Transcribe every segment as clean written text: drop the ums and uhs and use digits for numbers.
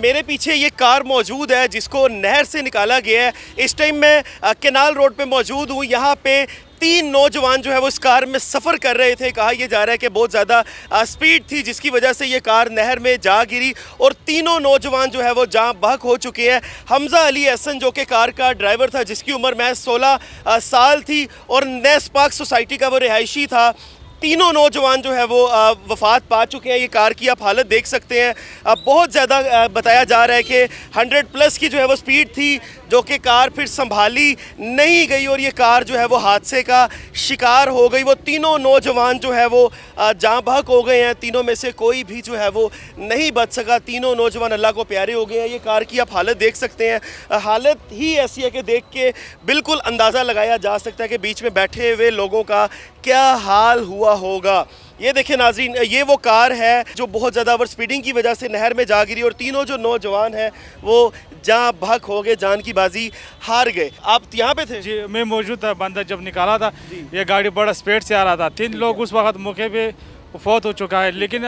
मेरे पीछे ये कार मौजूद है जिसको नहर से निकाला गया है। इस टाइम मैं केनाल रोड पे मौजूद हूँ। यहाँ पे 3 नौजवान जो है वो इस कार में सफ़र कर रहे थे। कहा यह जा रहा है कि बहुत ज़्यादा स्पीड थी जिसकी वजह से ये कार नहर में जा गिरी और तीनों नौजवान जो है वो जाँ बहक हो चुके हैं। हमजा अली एहसन जो कि कार का ड्राइवर था, जिसकी उम्र महज 16 साल थी और नेस पार्क सोसाइटी का वो रिहायशी था, तीनों नौजवान जो है वो वफ़ात पा चुके हैं। ये कार की आप हालत देख सकते हैं। बहुत ज़्यादा बताया जा रहा है कि 100 प्लस की जो है वो स्पीड थी, जो कि कार फिर संभाली नहीं गई और ये कार जो है वो हादसे का शिकार हो गई। वो तीनों नौजवान जो है वो जाँ बहक हो गए हैं। तीनों में से कोई भी जो है वो नहीं बच सका। तीनों नौजवान अल्लाह को प्यारे हो गए हैं। ये कार की आप हालत देख सकते हैं। हालत ही ऐसी है कि देख के बिल्कुल अंदाज़ा लगाया जा सकता है कि बीच में बैठे हुए लोगों का क्या हाल हुआ होगा। ये देखिए नाज़रीन, ये वो कार है जो बहुत ज़्यादा ओवर स्पीडिंग की वजह से नहर में जा गिरी और तीनों जो नौजवान हैं वो जाँ बहक हो गए, जान की बाजी हार गए। आप यहाँ पे थे? जी, मैं मौजूद था। बंदा जब निकाला था, ये गाड़ी बड़ा स्पीड से आ रहा था। 3 लोग उस वक्त मौके पे फौत हो चुका है, लेकिन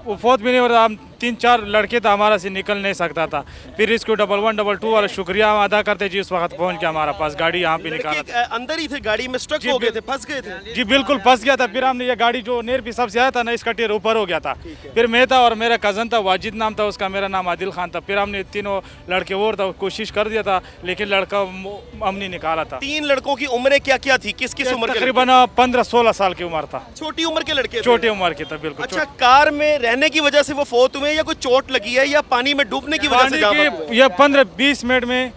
वो फौत भी नहीं हो रहा। हम 3-4 लड़के तो हमारा से निकल नहीं सकता था। फिर इसको 1112 वाला शुक्रिया हम अदा करते जी, उस वक्त पहुंच के हमारा पास गाड़ी यहाँ पे निकाला था। अंदर ही थे, गाड़ी में स्ट्रक हो गए थे, फंस गए थे? जी बिल्कुल फंस गया था। फिर हमने ये गाड़ी जो नेर भी सबसे आया था ना, इसका टायर ऊपर हो गया था। फिर मैं था और मेरा कज़न था, वाजिद नाम था उसका, मेरा नाम आदिल खान था। फिर हमने तीनों लड़के और था, कोशिश कर दिया था, लेकिन लड़का हमने निकाला था। 3 लड़कों की उम्रें क्या क्या थी? किस किस उम्र के? तकरीबन 15-16 साल की उम्र था। छोटी उम्र के लड़के? छोटी उम्र के था बिल्कुल। अच्छा, कार में रहने की वजह से वो फौत हुए या कोई चोट लगी है या पानी में डूबने की वजह से? ये 15-20 मिनट में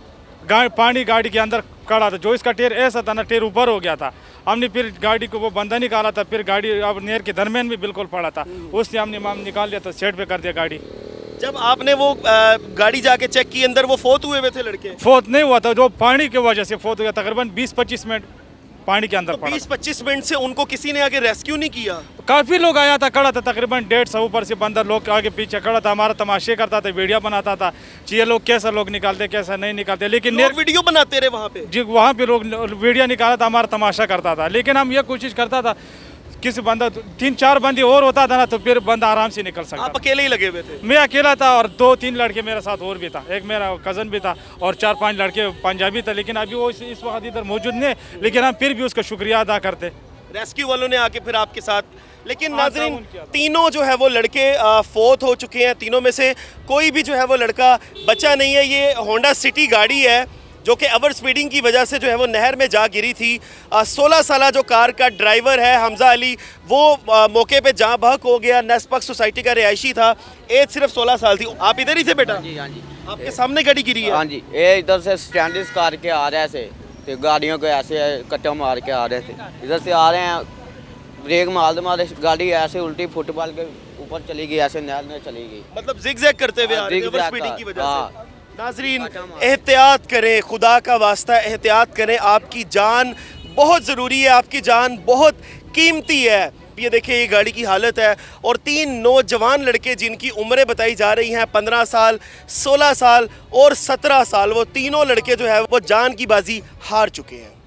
पानी गाड़ी के अंदर खड़ा था। जो इसका टायर ऐसा था ना, टायर ऊपर हो गया था। हमने फिर गाड़ी को वो बंदा निकाला था। फिर गाड़ी अब नहर के दरमियान में बिल्कुल पड़ा था, उससे हमने निकाल लिया था, साइड पे कर दिया गाड़ी। जब आपने वो गाड़ी जाके चेक की, अंदर वो फौत हुए थे लड़के? फौत नहीं हुआ था, जो पानी की वजह से फौत हुआ। तकरीबन 20-25 मिनट पानी के अंदर पड़ा। 20-25 मिनट से उनको किसी ने आगे रेस्क्यू नहीं किया? काफी लोग आया था, खड़ा था, तकरीबन 150 ऊपर से बंदा लोग आगे पीछे खड़ा था। हमारा तमाशे करता था, वीडियो बनाता था ये लोग कैसा लोग निकालते कैसा नहीं निकालते। लेकिन लोग वीडियो बनाते रहे वहाँ पे? जी, वहाँ पे लोग वीडियो निकाला था, हमारा तमाशा करता था। लेकिन हम ये कोशिश करता था किसी बंदा 3-4 बंदे और होता था ना, तो फिर बंदा आराम से निकल सकता। आप अकेले ही लगे हुए थे? मैं अकेला था और 2-3 लड़के मेरे साथ और भी था। एक मेरा कज़न भी था और 4-5 लड़के पंजाबी था, लेकिन अभी वो इस वक्त इधर मौजूद नहीं। लेकिन हम फिर भी उसका शुक्रिया अदा करते। रेस्क्यू वालों ने आके फिर आपके साथ। लेकिन नाज़रीन, तीनों जो है वो लड़के फौत हो चुके हैं। तीनों में से कोई भी जो है वो लड़का बचा नहीं है। ये होंडा सिटी गाड़ी है जो कि ओवर स्पीडिंग की वजह से जो है वो नहर में जा गिरी थी। 16 साल जो कार का ड्राइवर है हमजा अली, वो मौके पे जाँ बहक हो गया। नेस पार्क सोसाइटी का रिहायशी था, एज सिर्फ 16 साल थी। आप इधर ही थे बेटा? हाँ जी, हाँ जी। आपके सामने गाड़ी गिरी है? हाँ जी, ये इधर से स्टैंडिस करके आ रहे थे, तो गाड़ियों को ऐसे कट्टा मार के आ रहे थे। इधर से आ रहे हैं, ब्रेक मारते गाड़ी ऐसे उल्टी फुटबॉल के ऊपर चली गई, ऐसे नहर में चली गई। मतलब जिग-जैग करते हुए आ रहे थे ओवर स्पीडिंग की वजह से। हाँ। नाज़रीन, एहतियात करें, खुदा का वास्ता एहतियात करें। आपकी जान बहुत ज़रूरी है, आपकी जान बहुत कीमती है। ये देखिए ये गाड़ी की हालत है और 3 नौजवान लड़के जिनकी उम्रें बताई जा रही हैं 15 साल, 16 साल और 17 साल, वो तीनों लड़के जो है वो जान की बाजी हार चुके हैं।